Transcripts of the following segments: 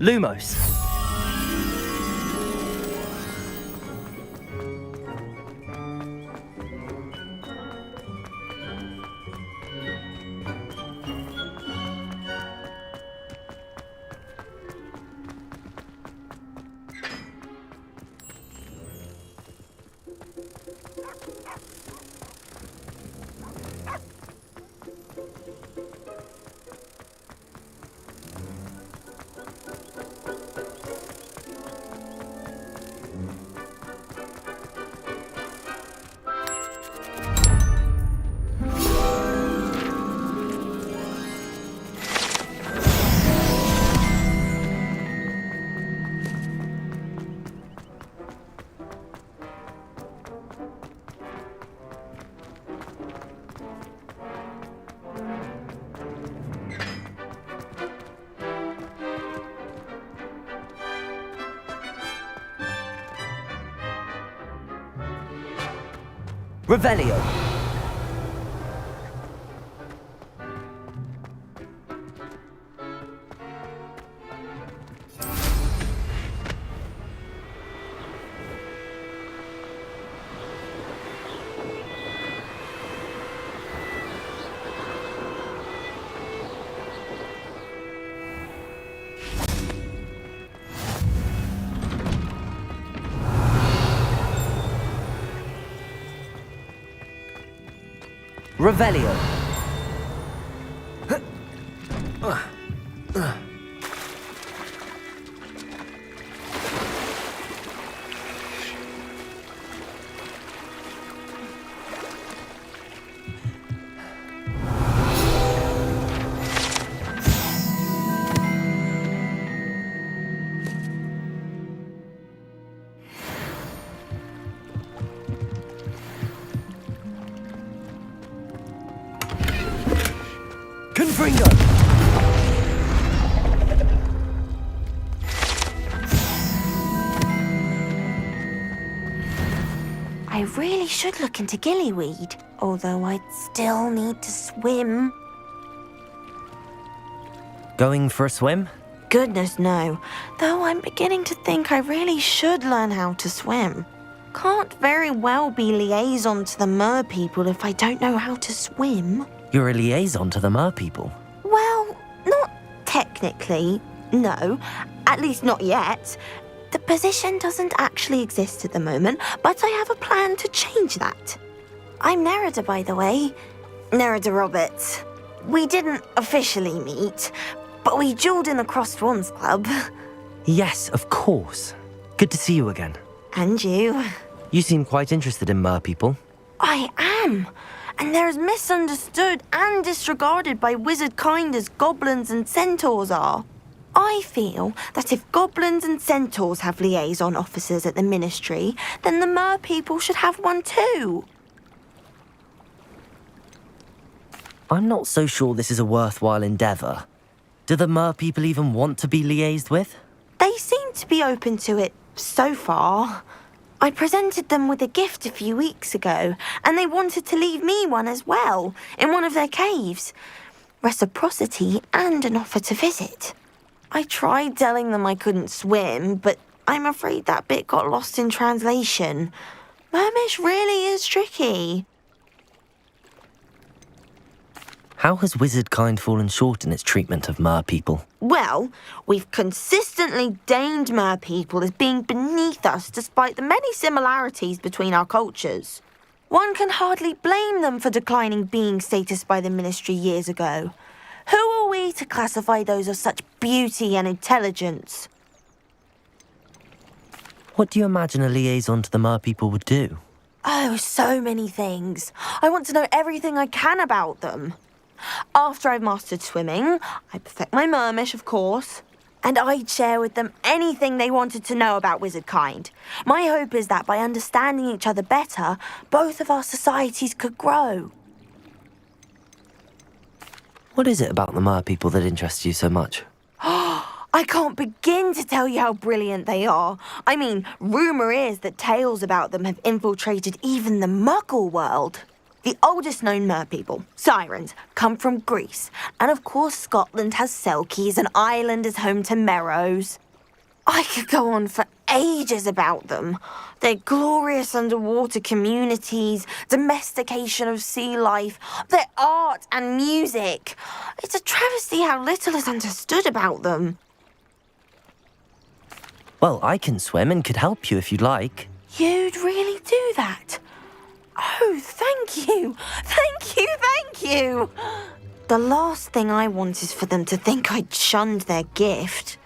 Lumos. Revelio. Revelio. Gryffindor. I really should look into gillyweed, although I'd still need to swim. Going for a swim? Goodness, no. Though I'm beginning to think I really should learn how to swim. Can't very well be liaison to the mer people if I don't know how to swim. You're a liaison to the mer people. Well, not technically, no. At least not yet. The position doesn't actually exist at the moment, but I have a plan to change that. I'm Nerida, by the way. Nerida Roberts. We didn't officially meet, but we duelled in the Crossed Swans Club. Yes, of course. Good to see you again. And you. You seem quite interested in mer people. I am. And they're as misunderstood and disregarded by wizard kind as goblins and centaurs are. I feel that if goblins and centaurs have liaison officers at the ministry, then the mer people should have one too. I'm not so sure this is a worthwhile endeavour. Do the mer people even want to be liaised with? They seem to be open to it so far. I presented them with a gift a few weeks ago, and they wanted to leave me one as well, in one of their caves. Reciprocity and an offer to visit. I tried telling them I couldn't swim, but I'm afraid that bit got lost in translation. Mermish really is tricky. How has wizard kind fallen short in its treatment of mer people? Well, we've consistently deigned mer people as being beneath us despite the many similarities between our cultures. One can hardly blame them for declining being status by the ministry years ago. Who are we to classify those of such beauty and intelligence? What do you imagine a liaison to the mer people would do? Oh, so many things. I want to know everything I can about them. After I've mastered swimming, I perfect my mermish, of course, and I'd share with them anything they wanted to know about wizard kind. My hope is that by understanding each other better, both of our societies could grow. What is it about the mer people that interests you so much? I can't begin to tell you how brilliant they are. I mean, rumour is that tales about them have infiltrated even the Muggle world. The oldest known merpeople, sirens, come from Greece. And of course Scotland has Selkies and Ireland is home to Merrows. I could go on for ages about them. Their glorious underwater communities, domestication of sea life, their art and music. It's a travesty how little is understood about them. Well, I can swim and could help you if you'd like. You'd really do that? Oh, thank you. Thank you, thank you. The last thing I want is for them to think I'd shunned their gift.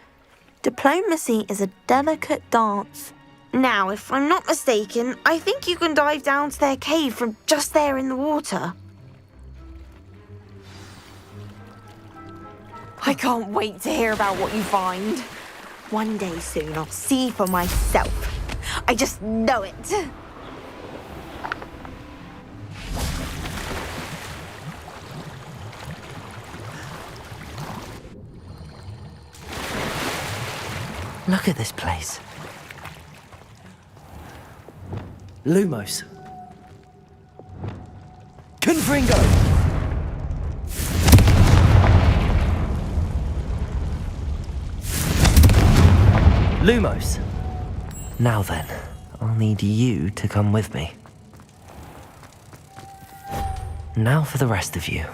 Diplomacy is a delicate dance. Now, if I'm not mistaken, I think you can dive down to their cave from just there in the water. I can't wait to hear about what you find. One day soon I'll see for myself. I just know it. Look at this place. Lumos. Confringo! Lumos. Now then, I'll need you to come with me. Now for the rest of you.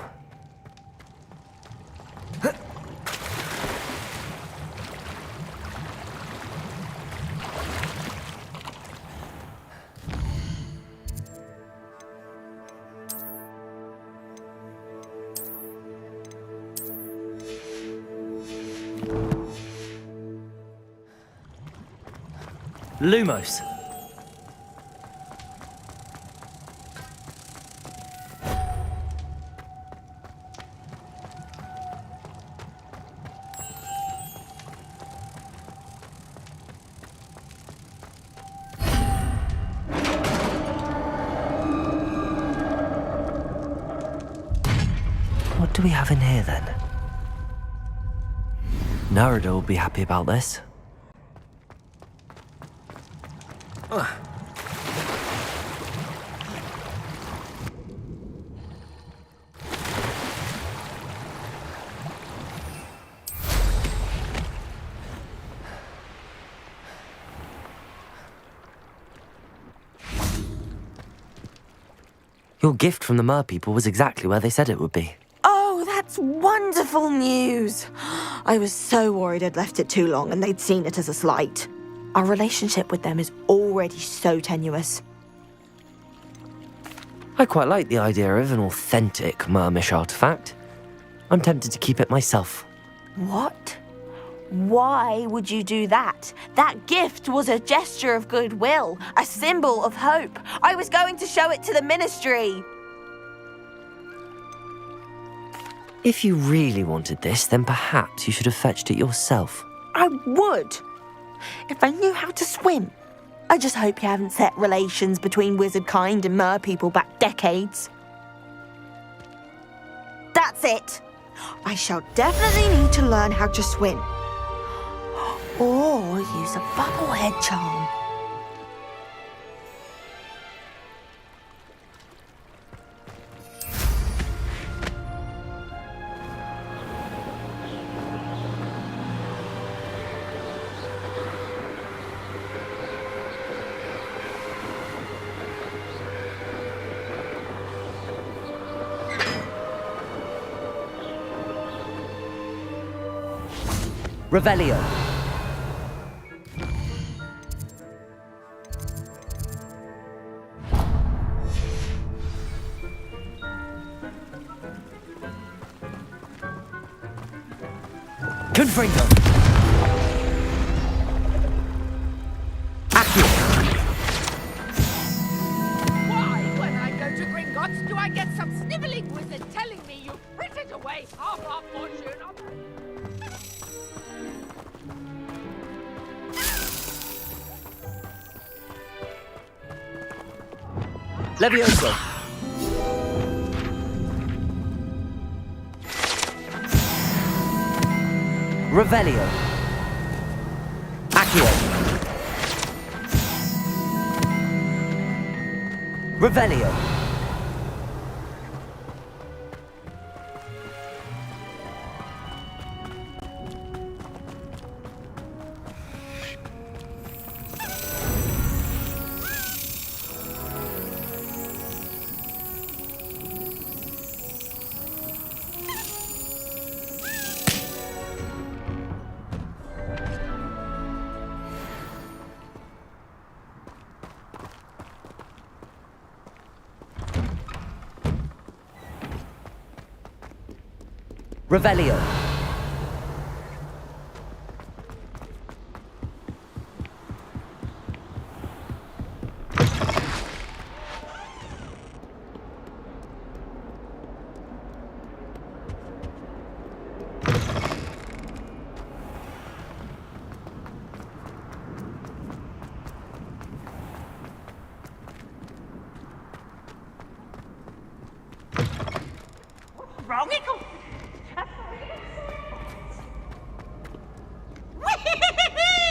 Lumos. What do we have in here then? Narada will be happy about this. Your gift from the merpeople was exactly where they said it would be. Oh, that's wonderful news. I was so worried I'd left it too long and they'd seen it as a slight. Our relationship with them is already so tenuous. I quite like the idea of an authentic Mermish artifact. I'm tempted to keep it myself. What? Why would you do that? That gift was a gesture of goodwill, a symbol of hope. I was going to show it to the ministry. If you really wanted this, then perhaps you should have fetched it yourself. I would, if I knew how to swim. I just hope you haven't set relations between wizard kind and merpeople back decades. That's it. I shall definitely need to learn how to swim. Or use a bubblehead charm. Revelio. Confringo. Accio. Why, when I go to Gringotts, do I get some snivelling wizard telling me you frittered away half our fortune on... Levioso. Revelio. Accio. Revelio. Revelio.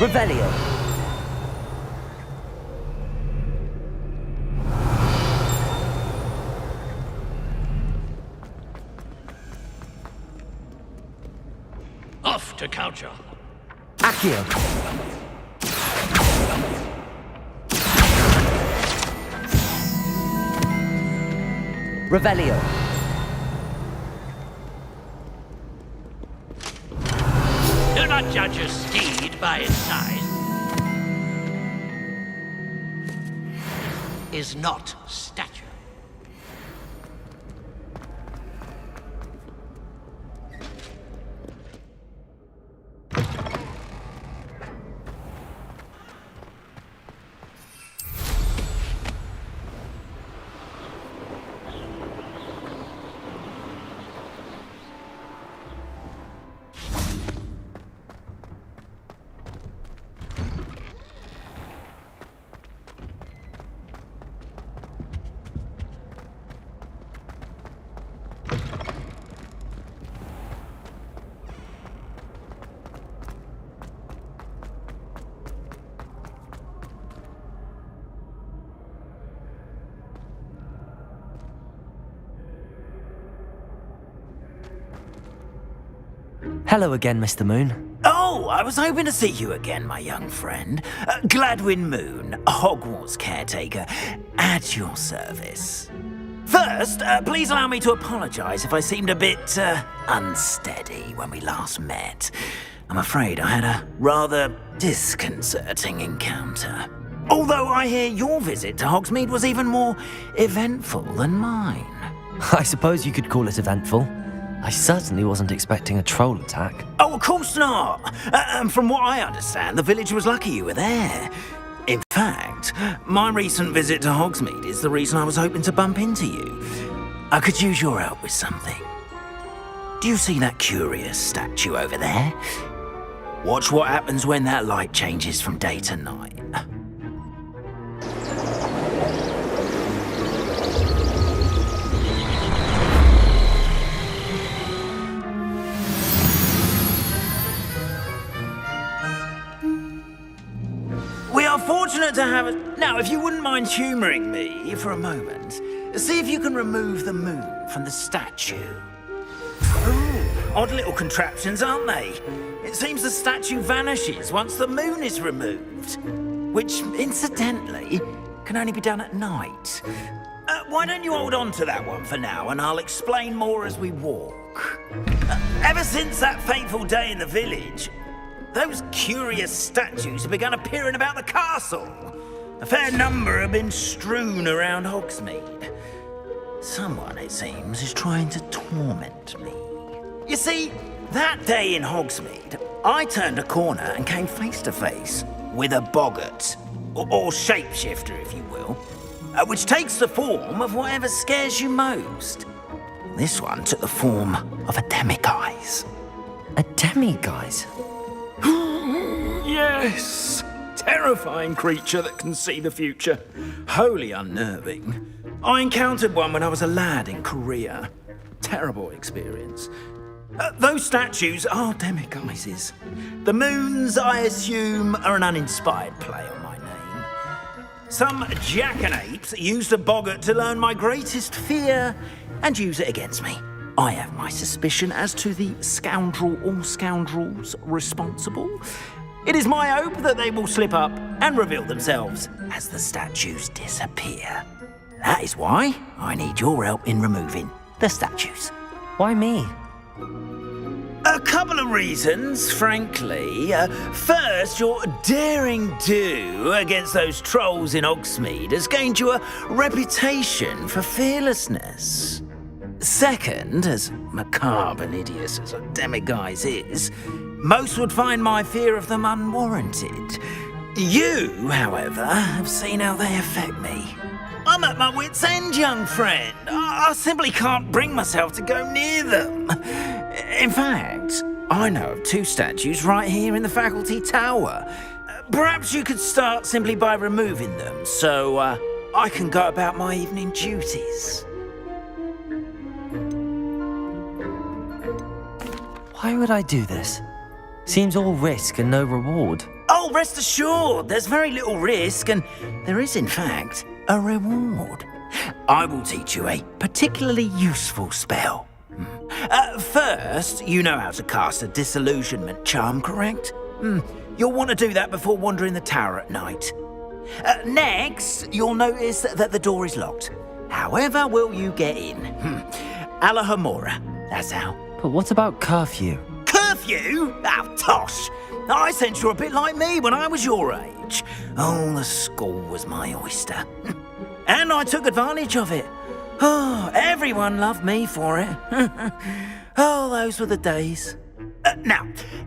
Revelio. Off to Culture. Accio. Revelio. Do not judge a steed by its size. Is not stature. Hello again, Mr. Moon. Oh, I was hoping to see you again, my young friend. Gladwin Moon, Hogwarts caretaker, at your service. First, please allow me to apologise if I seemed a bit unsteady when we last met. I'm afraid I had a rather disconcerting encounter. Although I hear your visit to Hogsmeade was even more eventful than mine. I suppose you could call it eventful. I certainly wasn't expecting a troll attack. Oh, of course not. From what I understand, the village was lucky you were there. In fact, my recent visit to Hogsmeade is the reason I was hoping to bump into you. I could use your help with something. Do you see that curious statue over there? Watch what happens when that light changes from day to night. We are fortunate to have it. Now, if you wouldn't mind humouring me for a moment, see if you can remove the moon from the statue. Ooh, odd little contraptions, aren't they? It seems the statue vanishes once the moon is removed, which, incidentally, can only be done at night. Why don't you hold on to that one for now, and I'll explain more as we walk. Ever since that fateful day in the village, those curious statues have begun appearing about the castle. A fair number have been strewn around Hogsmeade. Someone, it seems, is trying to torment me. You see, that day in Hogsmeade, I turned a corner and came face to face with a boggart, or shapeshifter, if you will, which takes the form of whatever scares you most. This one took the form of a demiguise. A demiguise? Yes! Terrifying creature that can see the future. Wholly unnerving. I encountered one when I was a lad in Korea. Terrible experience. Those statues are demiguises. The moons, I assume, are an uninspired play on my name. Some jackanapes used a boggart to learn my greatest fear and use it against me. I have my suspicion as to the scoundrel or scoundrels responsible. It is my hope that they will slip up and reveal themselves as the statues disappear. That is why I need your help in removing the statues. Why me? A couple of reasons, frankly. First, your daring do against those trolls in Hogsmeade has gained you a reputation for fearlessness. Second, as macabre and hideous as a demiguise is, most would find my fear of them unwarranted. You, however, have seen how they affect me. I'm at my wit's end, young friend. I simply can't bring myself to go near them. In fact, I know of 2 statues right here in the faculty tower. Perhaps you could start simply by removing them, so I can go about my evening duties. Why would I do this? Seems all risk and no reward. Oh, rest assured, there's very little risk, and there is, in fact, a reward. I will teach you a particularly useful spell. First, you know how to cast a disillusionment charm, correct? You'll want to do that before wandering the tower at night. Next, you'll notice that the door is locked. However will you get in? Alahomora, that's how. But what about curfew? Curfew? Oh, tosh! I sense you're a bit like me when I was your age. Oh, the school was my oyster. And I took advantage of it. Oh, everyone loved me for it. Oh, those were the days. Now,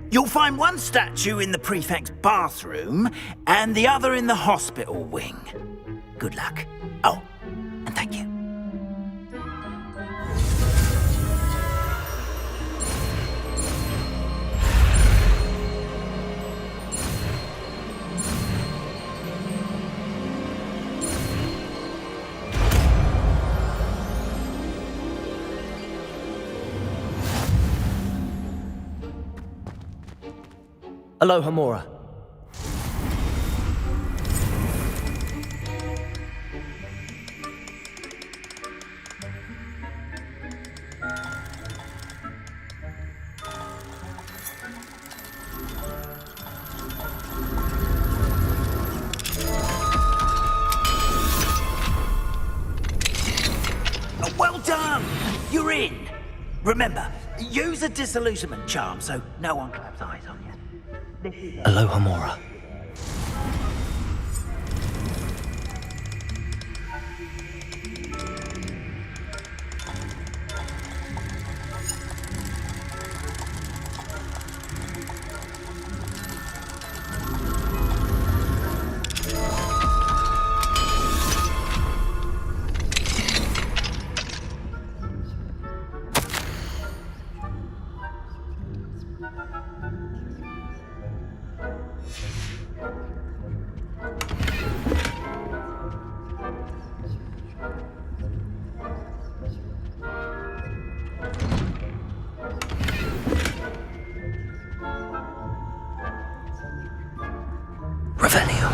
you'll find one statue in the prefect's bathroom and the other in the hospital wing. Good luck. Oh, and thank you. Alohomora. Well done! You're in! Remember, use a disillusionment charm so no one claps eyes on you. Alohomora. Revelio.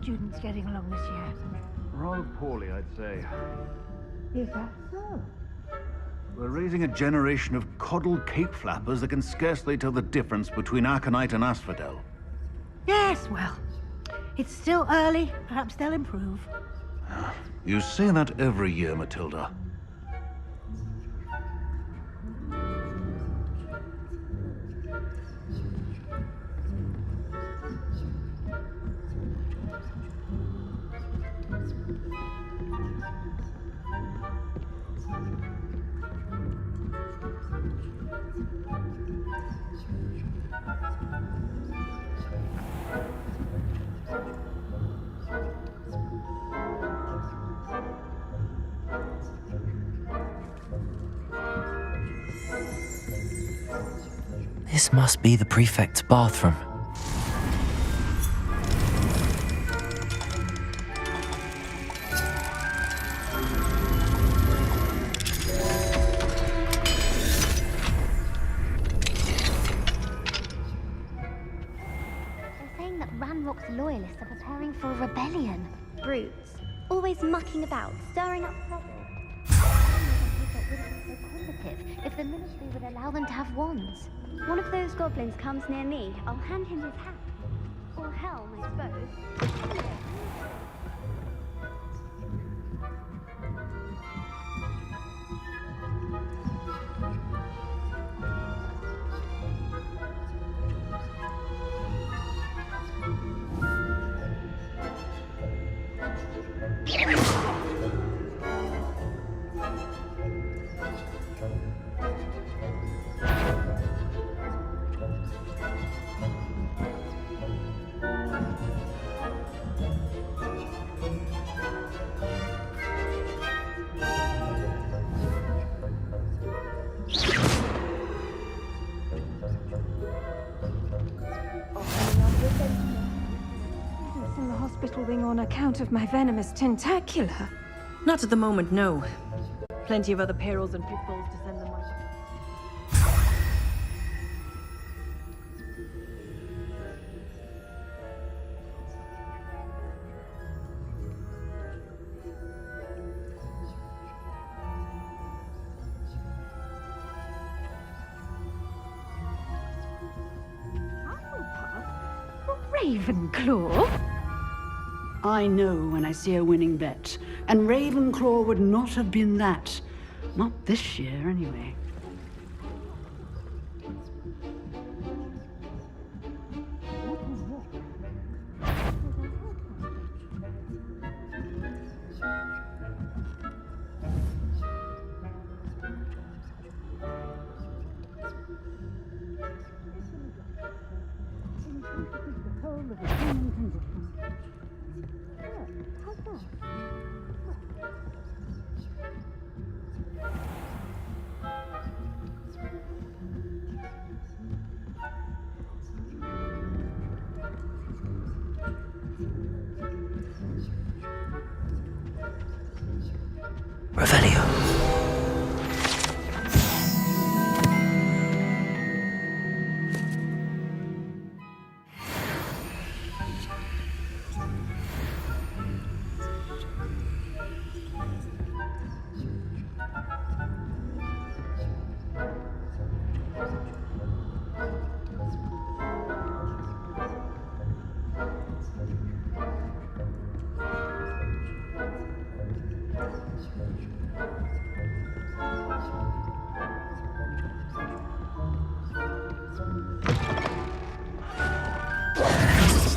students getting along this year? Rather poorly, I'd say. Is that so? We're raising a generation of coddled cape flappers that can scarcely tell the difference between aconite and asphodel. Yes, well, it's still early. Perhaps they'll improve. You say that every year, Matilda. This must be the prefect's bathroom. They're saying that Ranrock's loyalists are preparing for a rebellion. Brutes. Always mucking about, stirring up trouble. If the ministry would allow them to have wands. One of those goblins comes near me, I'll hand him his hat. Or helm, I suppose. In the hospital wing on account of my venomous tentacula. Not at the moment, no. Plenty of other payrolls and pitfalls to send them my way. Ravenclaw? I know when I see a winning bet, and Ravenclaw would not have been that. Not this year, anyway. Revelio.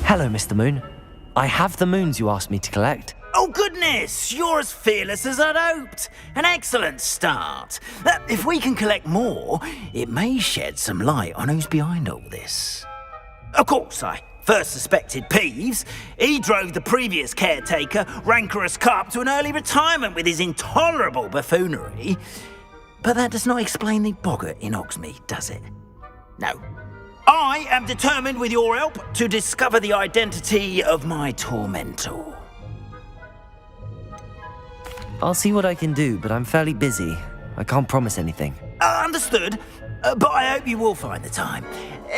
Hello, Mr. Moon. I have the moons you asked me to collect. Oh, goodness! You're as fearless as I'd hoped. An excellent start. If we can collect more, it may shed some light on who's behind all this. Of course, I first suspected Peeves. He drove the previous caretaker, Rancorous Carp, to an early retirement with his intolerable buffoonery. But that does not explain the boggart in Hogsmeade, does it? No. I am determined, with your help, to discover the identity of my tormentor. I'll see what I can do, but I'm fairly busy. I can't promise anything. Understood, but I hope you will find the time.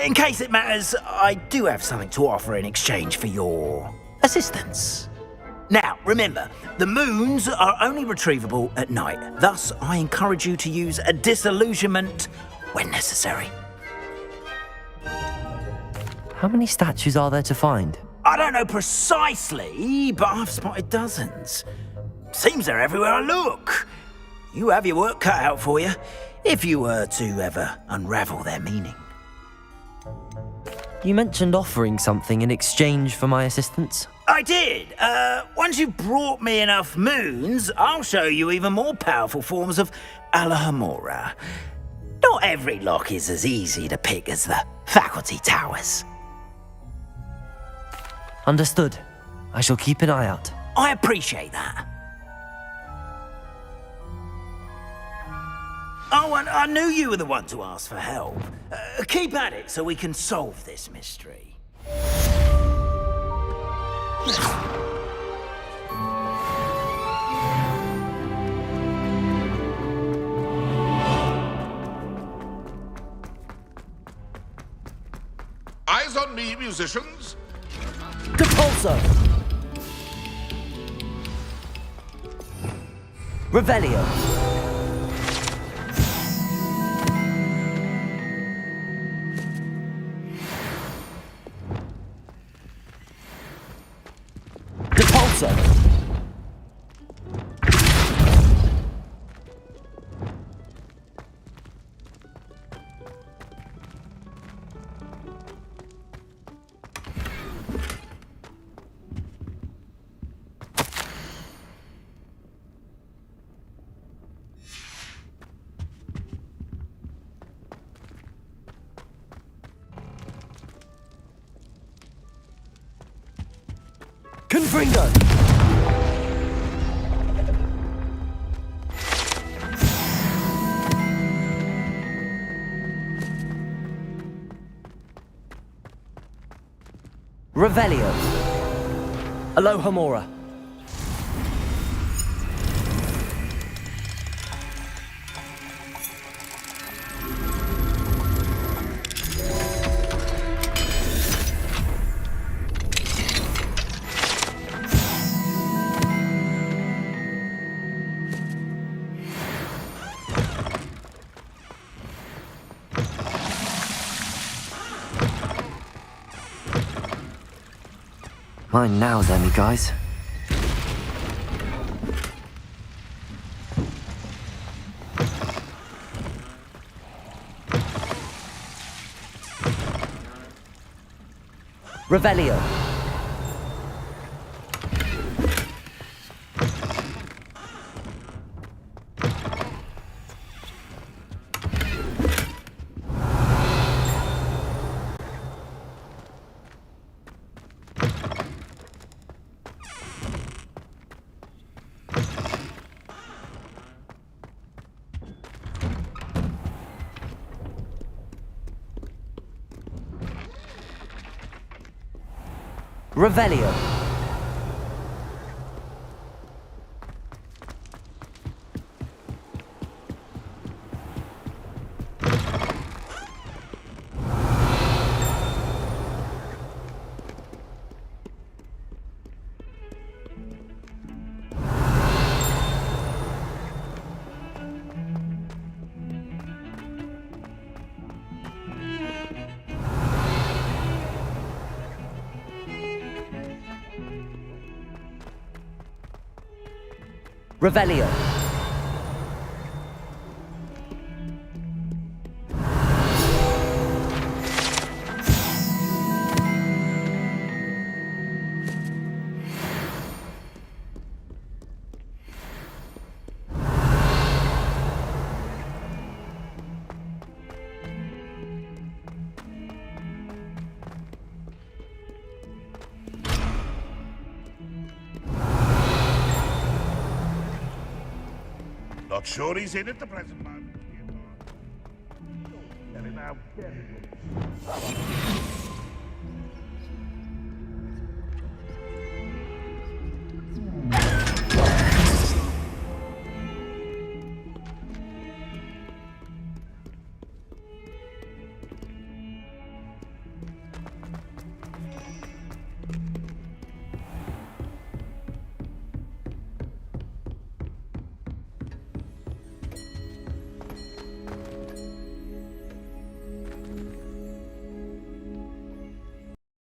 In case it matters, I do have something to offer in exchange for your assistance. Now, remember, the moons are only retrievable at night. Thus, I encourage you to use a disillusionment when necessary. How many statues are there to find? I don't know precisely, but I've spotted dozens. Seems they're everywhere I look. You have your work cut out for you, if you were to ever unravel their meaning. You mentioned offering something in exchange for my assistance. I did. Once you've brought me enough moons, I'll show you even more powerful forms of Alohomora. Not every lock is as easy to pick as the faculty towers. Understood. I shall keep an eye out. I appreciate that. Oh, and I knew you were the one to ask for help. Keep at it so we can solve this mystery. Eyes on me, musicians. Depulso! Revelio! Depulso! Gryffindor! Revelio. Alohomora. Mine now, then, you guys. Revelio. Revelio. Revelio. Not sure he's in at the present moment. Get him out.